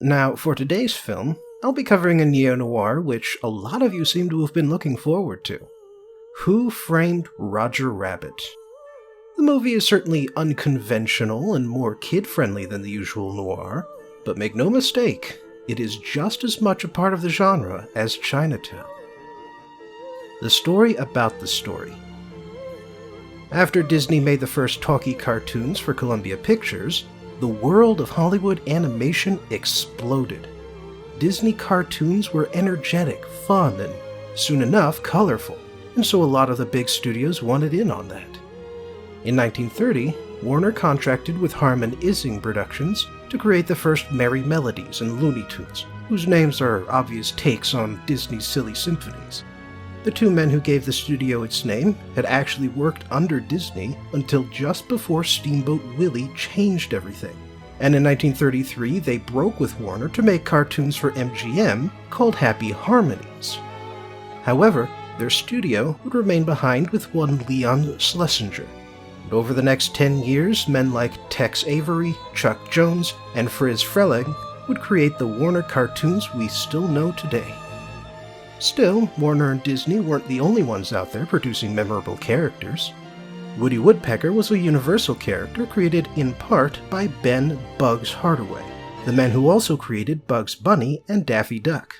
Now, for today's film, I'll be covering a neo-noir which a lot of you seem to have been looking forward to. Who Framed Roger Rabbit? The movie is certainly unconventional and more kid-friendly than the usual noir, but make no mistake, it is just as much a part of the genre as Chinatown. The story about the story. After Disney made the first talkie cartoons for Columbia Pictures, the world of Hollywood animation exploded. Disney cartoons were energetic, fun, and soon enough colorful, and so a lot of the big studios wanted in on that. In 1930, Warner contracted with Harman Ising Productions to create the first Merry Melodies and Looney Tunes, whose names are obvious takes on Disney's silly symphonies. The two men who gave the studio its name had actually worked under Disney until just before Steamboat Willie changed everything, and in 1933 they broke with Warner to make cartoons for MGM called Happy Harmonies. However, their studio would remain behind with one Leon Schlesinger. And over the next 10 years, men like Tex Avery, Chuck Jones, and Friz Freleng would create the Warner cartoons we still know today. Still, Warner and Disney weren't the only ones out there producing memorable characters. Woody Woodpecker was a Universal character created in part by Ben Bugs Hardaway, the man who also created Bugs Bunny and Daffy Duck.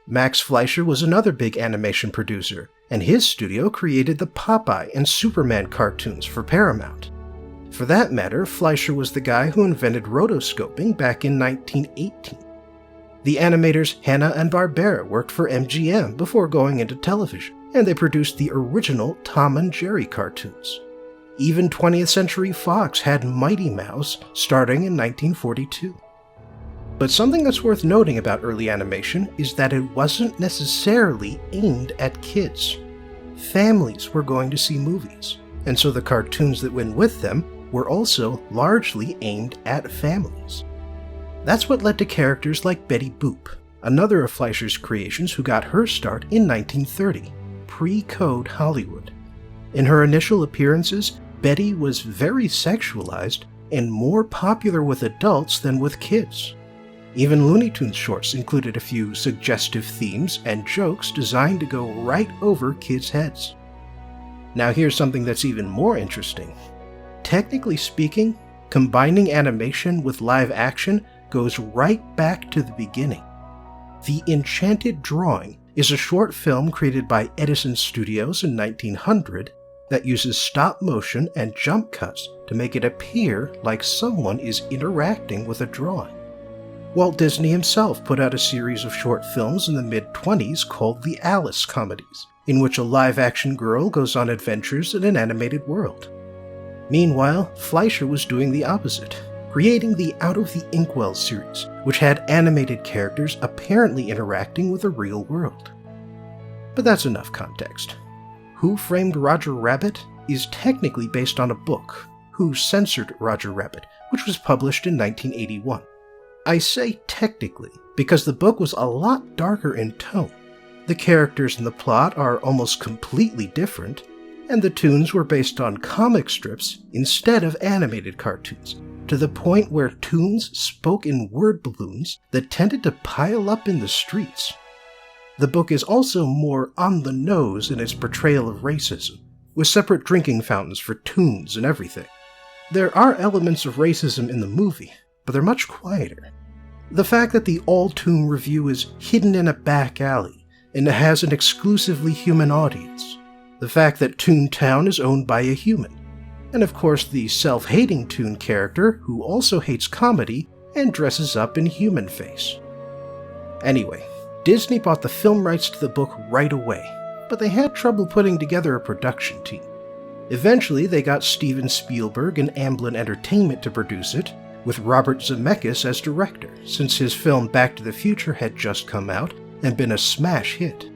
Max Fleischer was another big animation producer, and his studio created the Popeye and Superman cartoons for Paramount. For that matter, Fleischer was the guy who invented rotoscoping back in 1918. The animators Hanna-Barbera worked for MGM before going into television, and they produced the original Tom and Jerry cartoons. Even 20th Century Fox had Mighty Mouse starting in 1942. But something that's worth noting about early animation is that it wasn't necessarily aimed at kids. Families were going to see movies, and so the cartoons that went with them were also largely aimed at families. That's what led to characters like Betty Boop, another of Fleischer's creations who got her start in 1930, pre-code Hollywood. In her initial appearances, Betty was very sexualized and more popular with adults than with kids. Even Looney Tunes shorts included a few suggestive themes and jokes designed to go right over kids' heads. Now here's something that's even more interesting. Technically speaking, combining animation with live action goes right back to the beginning. The Enchanted Drawing is a short film created by Edison Studios in 1900 that uses stop motion and jump cuts to make it appear like someone is interacting with a drawing. Walt Disney himself put out a series of short films in the mid-20s called the Alice Comedies, in which a live-action girl goes on adventures in an animated world. Meanwhile, Fleischer was doing the opposite, creating the Out of the Inkwell series, which had animated characters apparently interacting with the real world. But that's enough context. Who Framed Roger Rabbit is technically based on a book, Who Censored Roger Rabbit, which was published in 1981. I say technically because the book was a lot darker in tone. The characters and the plot are almost completely different, and the tunes were based on comic strips instead of animated cartoons, to the point where tunes spoke in word balloons that tended to pile up in the streets. The book is also more on the nose in its portrayal of racism, with separate drinking fountains for tunes and everything. There are elements of racism in the movie, but they're much quieter. The fact that the All-Tune Review is hidden in a back alley and has an exclusively human audience. The fact that Toontown is owned by a human. And of course the self-hating Toon character who also hates comedy and dresses up in human face. Anyway, Disney bought the film rights to the book right away, but they had trouble putting together a production team. Eventually they got Steven Spielberg and Amblin Entertainment to produce it, with Robert Zemeckis as director, since his film Back to the Future had just come out and been a smash hit.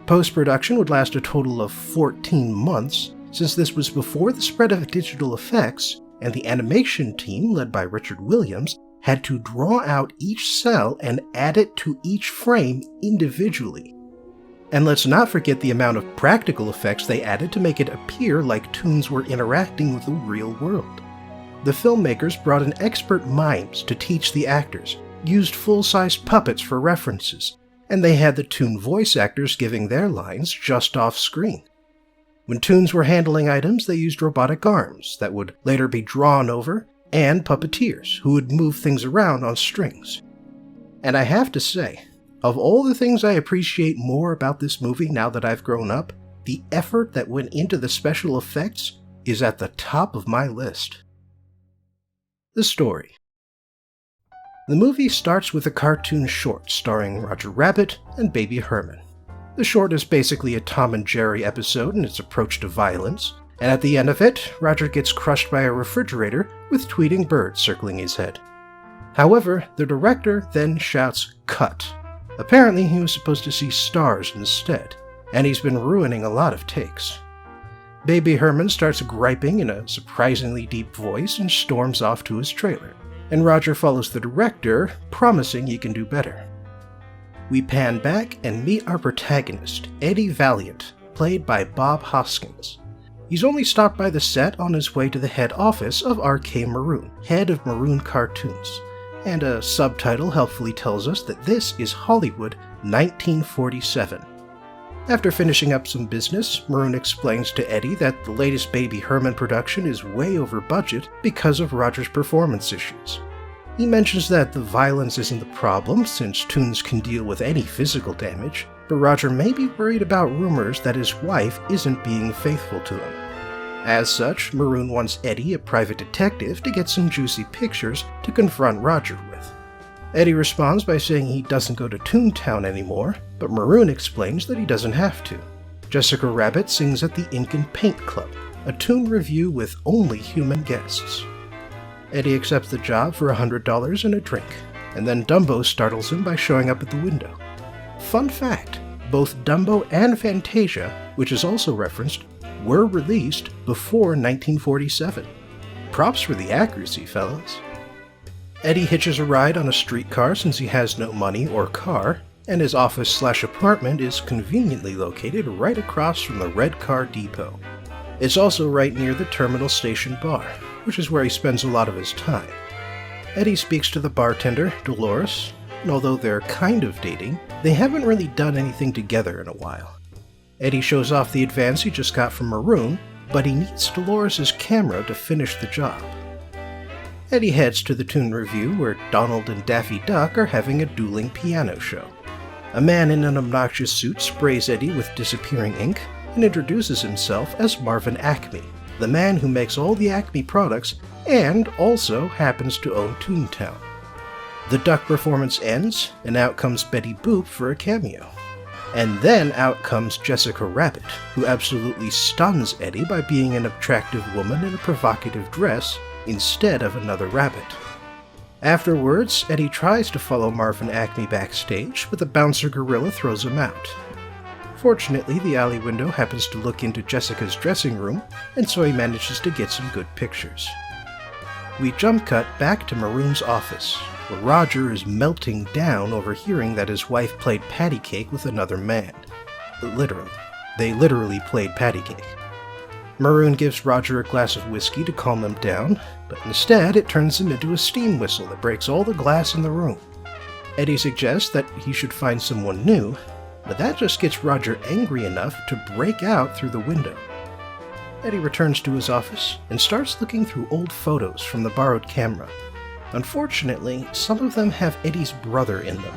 Post-production would last a total of 14 months, since this was before the spread of digital effects, and the animation team, led by Richard Williams, had to draw out each cell and add it to each frame individually. And let's not forget the amount of practical effects they added to make it appear like tunes were interacting with the real world. The filmmakers brought in expert mimes to teach the actors, used full-sized puppets for references, and they had the Toon voice actors giving their lines just off-screen. When Toons were handling items, they used robotic arms that would later be drawn over, and puppeteers who would move things around on strings. And I have to say, of all the things I appreciate more about this movie now that I've grown up, the effort that went into the special effects is at the top of my list. The story. The movie starts with a cartoon short starring Roger Rabbit and Baby Herman. The short is basically a Tom and Jerry episode in its approach to violence, and at the end of it, Roger gets crushed by a refrigerator with tweeting birds circling his head. However, the director then shouts, "Cut." Apparently he was supposed to see stars instead, and he's been ruining a lot of takes. Baby Herman starts griping in a surprisingly deep voice and storms off to his trailer, and Roger follows the director, promising he can do better. We pan back and meet our protagonist, Eddie Valiant, played by Bob Hoskins. He's only stopped by the set on his way to the head office of R.K. Maroon, head of Maroon Cartoons, and a subtitle helpfully tells us that this is Hollywood 1947. After finishing up some business, Maroon explains to Eddie that the latest Baby Herman production is way over budget because of Roger's performance issues. He mentions that the violence isn't the problem since Toons can deal with any physical damage, but Roger may be worried about rumors that his wife isn't being faithful to him. As such, Maroon wants Eddie, a private detective, to get some juicy pictures to confront Roger with. Eddie responds by saying he doesn't go to Toontown anymore, but Maroon explains that he doesn't have to. Jessica Rabbit sings at the Ink and Paint Club, a Toon revue with only human guests. Eddie accepts the job for $100 and a drink, and then Dumbo startles him by showing up at the window. Fun fact, both Dumbo and Fantasia, which is also referenced, were released before 1947. Props for the accuracy, fellas. Eddie hitches a ride on a streetcar since he has no money or car, and his office/apartment is conveniently located right across from the Red Car Depot. It's also right near the Terminal Station Bar, which is where he spends a lot of his time. Eddie speaks to the bartender, Dolores, and although they're kind of dating, they haven't really done anything together in a while. Eddie shows off the advance he just got from Maroon, but he needs Dolores' camera to finish the job. Eddie heads to the Toon Revue where Donald and Daffy Duck are having a dueling piano show. A man in an obnoxious suit sprays Eddie with disappearing ink and introduces himself as Marvin Acme, the man who makes all the Acme products and also happens to own Toontown. The Duck performance ends, and out comes Betty Boop for a cameo. And then out comes Jessica Rabbit, who absolutely stuns Eddie by being an attractive woman in a provocative dress instead of another rabbit. Afterwards, Eddie tries to follow Marvin Acme backstage, but the bouncer gorilla throws him out. Fortunately, the alley window happens to look into Jessica's dressing room, and so he manages to get some good pictures. We jump cut back to Maroon's office, where Roger is melting down over hearing that his wife played patty cake with another man. Literally. They literally played patty cake. Maroon gives Roger a glass of whiskey to calm him down, but instead it turns him into a steam whistle that breaks all the glass in the room. Eddie suggests that he should find someone new, but that just gets Roger angry enough to break out through the window. Eddie returns to his office and starts looking through old photos from the borrowed camera. Unfortunately, some of them have Eddie's brother in them,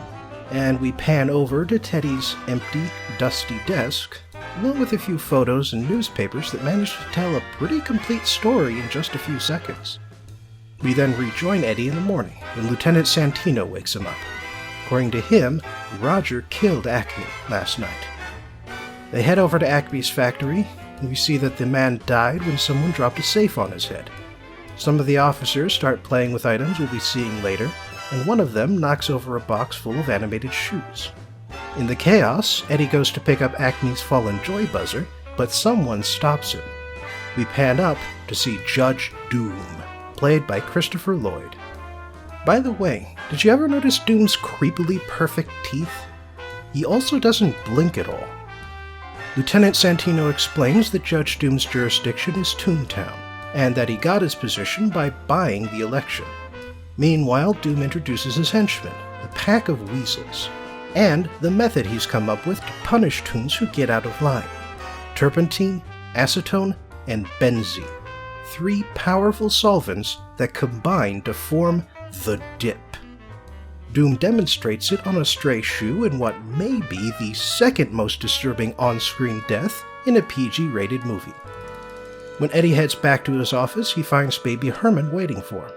and we pan over to Teddy's empty, dusty desk, along with a few photos and newspapers that manage to tell a pretty complete story in just a few seconds. We then rejoin Eddie in the morning when Lieutenant Santino wakes him up. According to him, Roger killed Acme last night. They head over to Acme's factory, and we see that the man died when someone dropped a safe on his head. Some of the officers start playing with items we'll be seeing later, and one of them knocks over a box full of animated shoes. In the chaos, Eddie goes to pick up Acme's fallen joy buzzer, but someone stops him. We pan up to see Judge Doom, played by Christopher Lloyd. By the way, did you ever notice Doom's creepily perfect teeth? He also doesn't blink at all. Lieutenant Santino explains that Judge Doom's jurisdiction is Toontown, and that he got his position by buying the election. Meanwhile, Doom introduces his henchmen, the pack of weasels, and the method he's come up with to punish toons who get out of line: turpentine, acetone, and benzene. 3 powerful solvents that combine to form the dip. Doom demonstrates it on a stray shoe in what may be the second most disturbing on-screen death in a PG-rated movie. When Eddie heads back to his office, he finds baby Herman waiting for him.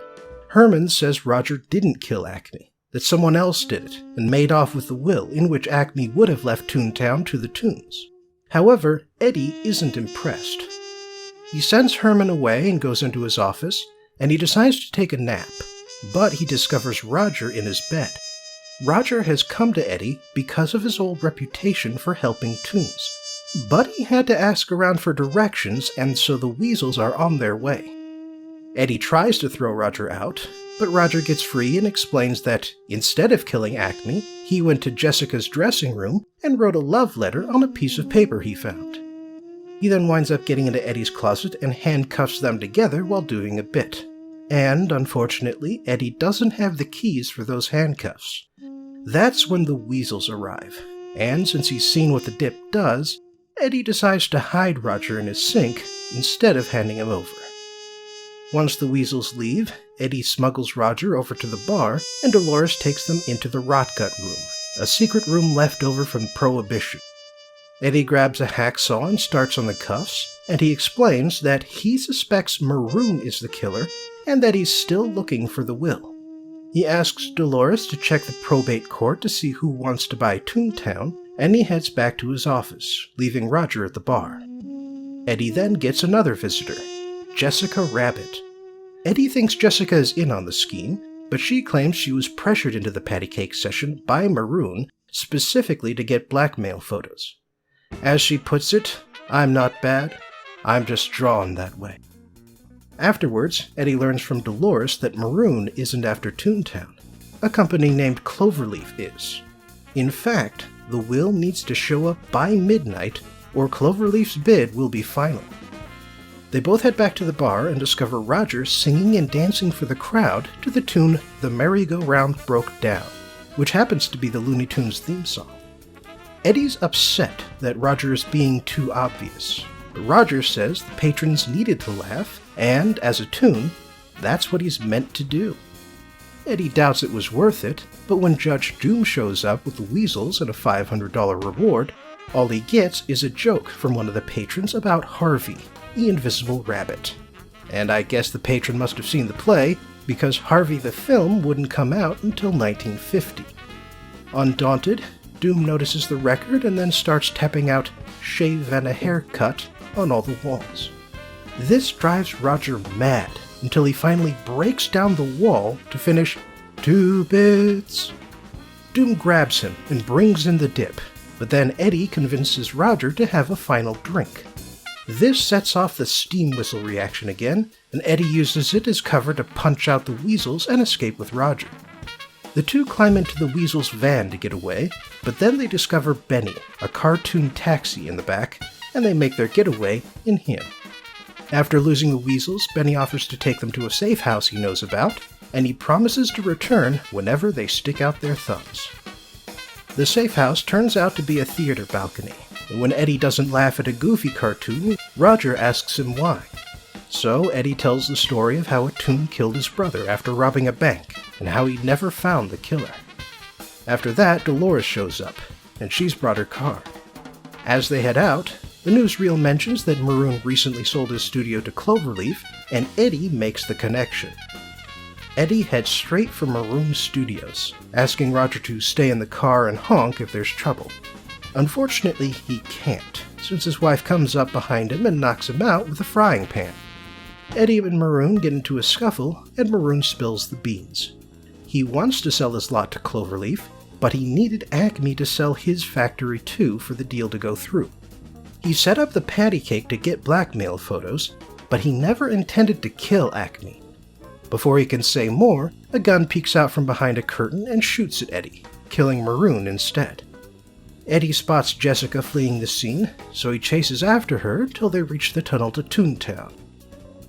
Herman says Roger didn't kill Acme, that someone else did it, and made off with the will in which Acme would have left Toontown to the Toons. However, Eddie isn't impressed. He sends Herman away and goes into his office, and he decides to take a nap, but he discovers Roger in his bed. Roger has come to Eddie because of his old reputation for helping Toons, but he had to ask around for directions, and so the weasels are on their way. Eddie tries to throw Roger out, but Roger gets free and explains that instead of killing Acme, he went to Jessica's dressing room and wrote a love letter on a piece of paper he found. He then winds up getting into Eddie's closet and handcuffs them together while doing a bit. And, unfortunately, Eddie doesn't have the keys for those handcuffs. That's when the weasels arrive, and since he's seen what the dip does, Eddie decides to hide Roger in his sink instead of handing him over. Once the weasels leave, Eddie smuggles Roger over to the bar, and Dolores takes them into the Rotgut room, a secret room left over from Prohibition. Eddie grabs a hacksaw and starts on the cuffs, and he explains that he suspects Maroon is the killer, and that he's still looking for the will. He asks Dolores to check the probate court to see who wants to buy Toontown, and he heads back to his office, leaving Roger at the bar. Eddie then gets another visitor, Jessica Rabbit. Eddie thinks Jessica is in on the scheme, but she claims she was pressured into the patty cake session by Maroon specifically to get blackmail photos. As she puts it, "I'm not bad, I'm just drawn that way." Afterwards, Eddie learns from Dolores that Maroon isn't after Toontown. A company named Cloverleaf is. In fact, the will needs to show up by midnight, or Cloverleaf's bid will be final. They both head back to the bar and discover Roger singing and dancing for the crowd to the tune "The Merry-Go-Round Broke Down," which happens to be the Looney Tunes theme song. Eddie's upset that Roger is being too obvious, but Roger says the patrons needed to laugh, and as a tune, that's what he's meant to do. Eddie doubts it was worth it, but when Judge Doom shows up with the weasels and a $500 reward, all he gets is a joke from one of the patrons about Harvey, the Invisible Rabbit. And I guess the patron must have seen the play, because Harvey the film wouldn't come out until 1950. Undaunted, Doom notices the record and then starts tapping out "shave and a haircut" on all the walls. This drives Roger mad until he finally breaks down the wall to finish 2 bits. Doom grabs him and brings in the dip, but then Eddie convinces Roger to have a final drink. This sets off the steam whistle reaction again, and Eddie uses it as cover to punch out the weasels and escape with Roger. The two climb into the weasels' van to get away, but then they discover Benny, a cartoon taxi in the back, and they make their getaway in him. After losing the weasels, Benny offers to take them to a safe house he knows about, and he promises to return whenever they stick out their thumbs. The safe house turns out to be a theater balcony, and when Eddie doesn't laugh at a Goofy cartoon, Roger asks him why. So Eddie tells the story of how a toon killed his brother after robbing a bank, and how he never found the killer. After that, Dolores shows up, and she's brought her car. As they head out, the newsreel mentions that Maroon recently sold his studio to Cloverleaf, and Eddie makes the connection. Eddie heads straight for Maroon's studios, asking Roger to stay in the car and honk if there's trouble. Unfortunately, he can't, since his wife comes up behind him and knocks him out with a frying pan. Eddie and Maroon get into a scuffle, and Maroon spills the beans. He wants to sell his lot to Cloverleaf, but he needed Acme to sell his factory too for the deal to go through. He set up the patty cake to get blackmail photos, but he never intended to kill Acme. Before he can say more, a gun peeks out from behind a curtain and shoots at Eddie, killing Maroon instead. Eddie spots Jessica fleeing the scene, so he chases after her till they reach the tunnel to Toontown.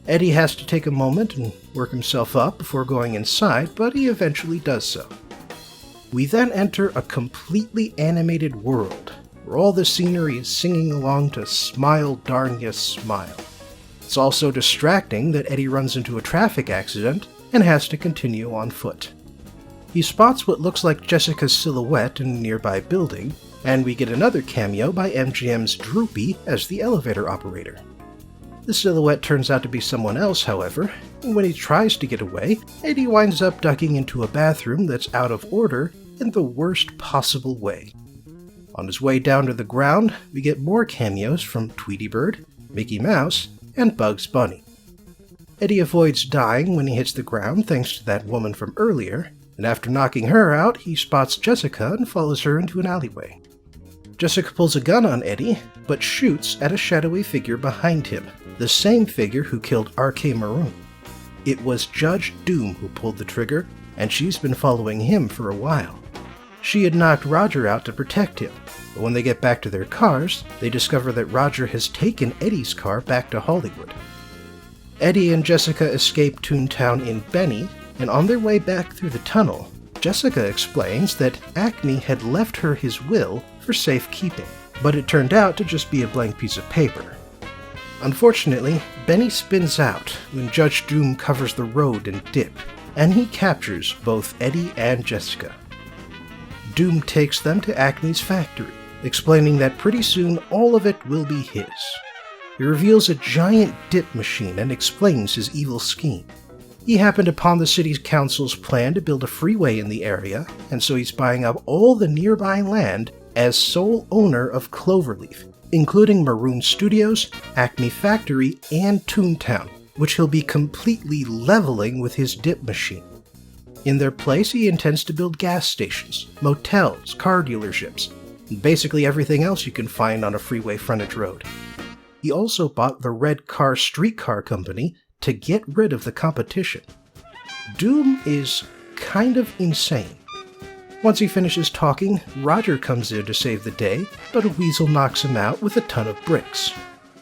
Eddie has to take a moment and work himself up before going inside, but he eventually does so. We then enter a completely animated world, where all the scenery is singing along to Smile Darn Ya Smile. It's also distracting that Eddie runs into a traffic accident and has to continue on foot. He spots what looks like Jessica's silhouette in a nearby building, and we get another cameo by MGM's Droopy as the elevator operator. The silhouette turns out to be someone else, however, and when he tries to get away, Eddie winds up ducking into a bathroom that's out of order in the worst possible way. On his way down to the ground, we get more cameos from Tweety Bird, Mickey Mouse, and Bugs Bunny. Eddie avoids dying when he hits the ground thanks to that woman from earlier, and after knocking her out, he spots Jessica and follows her into an alleyway. Jessica pulls a gun on Eddie, but shoots at a shadowy figure behind him, the same figure who killed R.K. Maroon. It was Judge Doom who pulled the trigger, and she's been following him for a while. She had knocked Roger out to protect him, but when they get back to their cars, they discover that Roger has taken Eddie's car back to Hollywood. Eddie and Jessica escape Toontown in Benny, and on their way back through the tunnel, Jessica explains that Acme had left her his will for safekeeping, but it turned out to just be a blank piece of paper. Unfortunately, Benny spins out when Judge Doom covers the road in Dip, and he captures both Eddie and Jessica. Doom takes them to Acme's factory, explaining that pretty soon all of it will be his. He reveals a giant dip machine and explains his evil scheme. He happened upon the city council's plan to build a freeway in the area, and so he's buying up all the nearby land as sole owner of Cloverleaf, including Maroon Studios, Acme Factory, and Toontown, which he'll be completely leveling with his dip machine. In their place, he intends to build gas stations, motels, car dealerships, and basically everything else you can find on a freeway frontage road. He also bought the Red Car Streetcar Company to get rid of the competition. Doom is kind of insane. Once he finishes talking, Roger comes in to save the day, but a weasel knocks him out with a ton of bricks.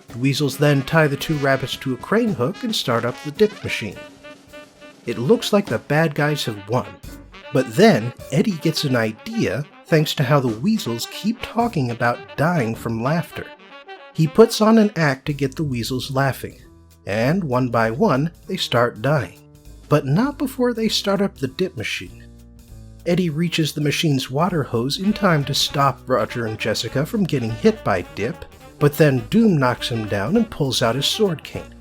The weasels then tie the two rabbits to a crane hook and start up the dip machine. It looks like the bad guys have won, but then Eddie gets an idea thanks to how the weasels keep talking about dying from laughter. He puts on an act to get the weasels laughing, and one by one they start dying, but not before they start up the dip machine. Eddie reaches the machine's water hose in time to stop Roger and Jessica from getting hit by Dip, but then Doom knocks him down and pulls out his sword cane.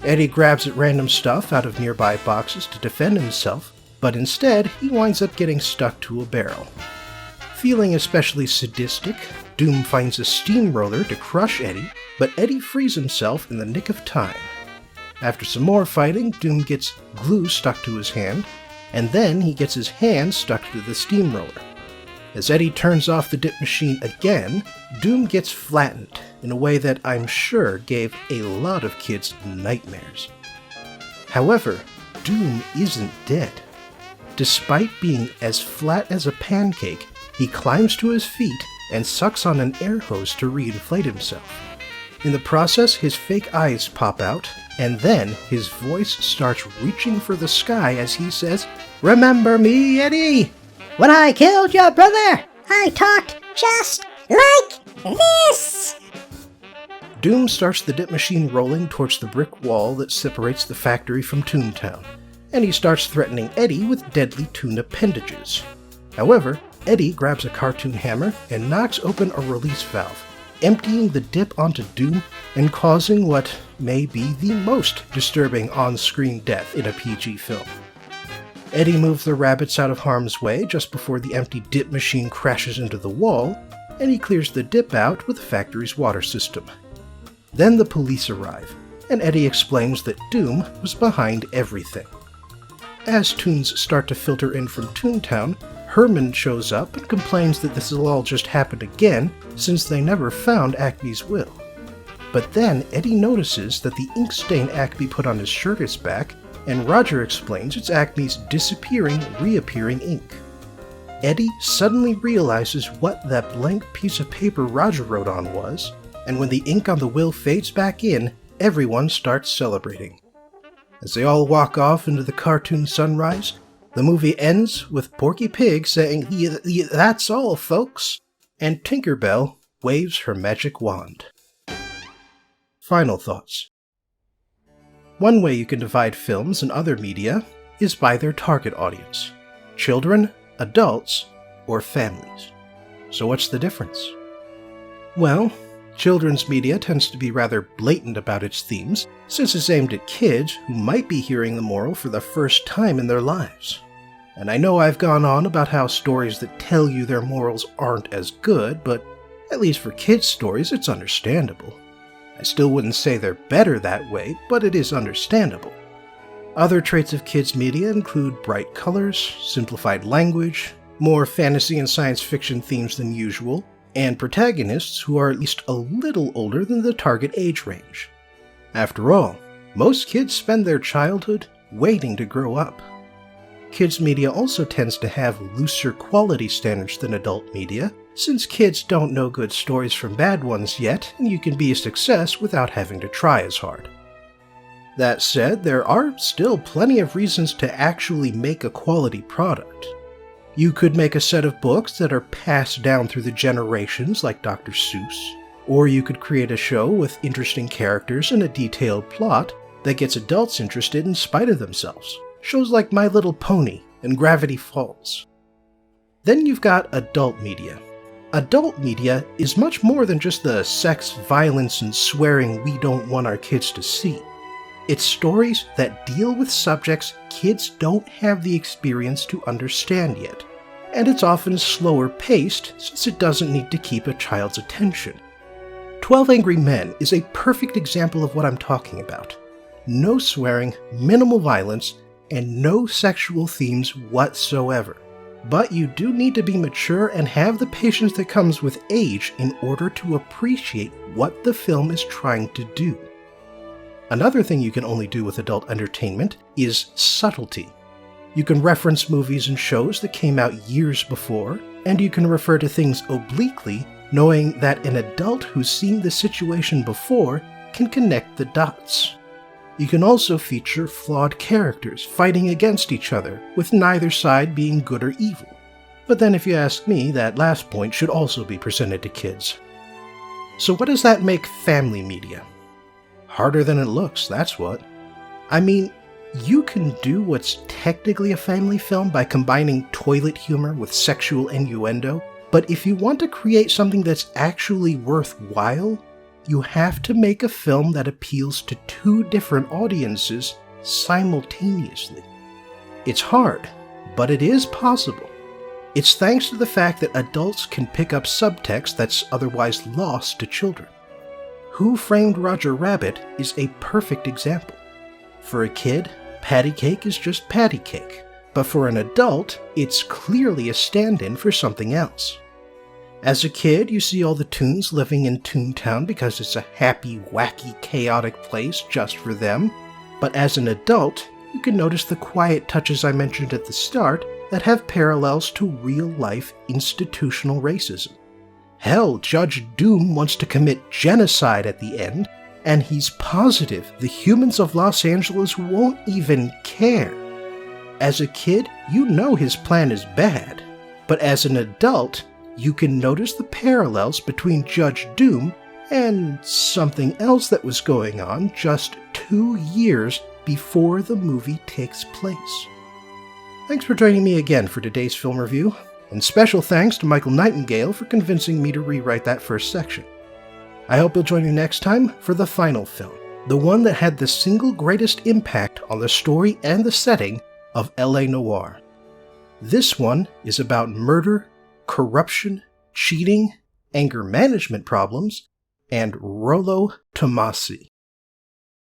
Eddie grabs at random stuff out of nearby boxes to defend himself, but instead he winds up getting stuck to a barrel. Feeling especially sadistic, Doom finds a steamroller to crush Eddie, but Eddie frees himself in the nick of time. After some more fighting, Doom gets glue stuck to his hand, and then he gets his hand stuck to the steamroller. As Eddie turns off the dip machine again, Doom gets flattened in a way that I'm sure gave a lot of kids nightmares. However, Doom isn't dead. Despite being as flat as a pancake, he climbs to his feet and sucks on an air hose to reinflate himself. In the process, his fake eyes pop out, and then his voice starts reaching for the sky as he says, "Remember me, Eddie? When I killed your brother, I talked just like this." Doom starts the dip machine rolling towards the brick wall that separates the factory from Toontown, and he starts threatening Eddie with deadly toon appendages. However, Eddie grabs a cartoon hammer and knocks open a release valve, emptying the dip onto Doom and causing what may be the most disturbing on-screen death in a PG film. Eddie moves the rabbits out of harm's way just before the empty dip machine crashes into the wall, and he clears the dip out with the factory's water system. Then the police arrive, and Eddie explains that Doom was behind everything. As tunes start to filter in from Toontown, Herman shows up and complains that this will all just happen again since they never found Acme's will. But then Eddie notices that the ink stain Acme put on his shirt is back, and Roger explains it's Acme's disappearing, reappearing ink. Eddie suddenly realizes what that blank piece of paper Roger wrote on was, and when the ink on the will fades back in, everyone starts celebrating. As they all walk off into the cartoon sunrise, the movie ends with Porky Pig saying, "That's all, folks," and Tinkerbell waves her magic wand. Final thoughts. One way you can divide films and other media is by their target audience: children, adults, or families. So what's the difference? Well, children's media tends to be rather blatant about its themes, since it's aimed at kids who might be hearing the moral for the first time in their lives. And I know I've gone on about how stories that tell you their morals aren't as good, but at least for kids' stories, it's understandable. I still wouldn't say they're better that way, but it is understandable. Other traits of kids' media include bright colors, simplified language, more fantasy and science fiction themes than usual, and protagonists who are at least a little older than the target age range. After all, most kids spend their childhood waiting to grow up. Kids' media also tends to have looser quality standards than adult media, since kids don't know good stories from bad ones yet, and you can be a success without having to try as hard. That said, there are still plenty of reasons to actually make a quality product. You could make a set of books that are passed down through the generations like Dr. Seuss, or you could create a show with interesting characters and a detailed plot that gets adults interested in spite of themselves. Shows like My Little Pony and Gravity Falls. Then you've got adult media. Adult media is much more than just the sex, violence, and swearing we don't want our kids to see. It's stories that deal with subjects kids don't have the experience to understand yet, and it's often slower paced since it doesn't need to keep a child's attention. 12 Angry Men is a perfect example of what I'm talking about. No swearing, minimal violence, and no sexual themes whatsoever. But you do need to be mature and have the patience that comes with age in order to appreciate what the film is trying to do. Another thing you can only do with adult entertainment is subtlety. You can reference movies and shows that came out years before, and you can refer to things obliquely, knowing that an adult who's seen the situation before can connect the dots. You can also feature flawed characters fighting against each other, with neither side being good or evil. But then if you ask me, that last point should also be presented to kids. So what does that make family media? Harder than it looks, that's what. I mean, you can do what's technically a family film by combining toilet humor with sexual innuendo, but if you want to create something that's actually worthwhile, you have to make a film that appeals to two different audiences simultaneously. It's hard, but it is possible. It's thanks to the fact that adults can pick up subtext that's otherwise lost to children. Who Framed Roger Rabbit is a perfect example. For a kid, patty cake is just patty cake, but for an adult, it's clearly a stand-in for something else. As a kid, you see all the Toons living in Toontown because it's a happy, wacky, chaotic place just for them. But as an adult, you can notice the quiet touches I mentioned at the start that have parallels to real-life institutional racism. Hell, Judge Doom wants to commit genocide at the end, and he's positive the humans of Los Angeles won't even care. As a kid, you know his plan is bad, but as an adult, you can notice the parallels between Judge Doom and something else that was going on just 2 years before the movie takes place. Thanks for joining me again for today's film review, and special thanks to Michael Nightingale for convincing me to rewrite that first section. I hope you'll join me next time for the final film, the one that had the single greatest impact on the story and the setting of LA Noire. This one is about murder, corruption, cheating, anger management problems, and Rollo Tomassi.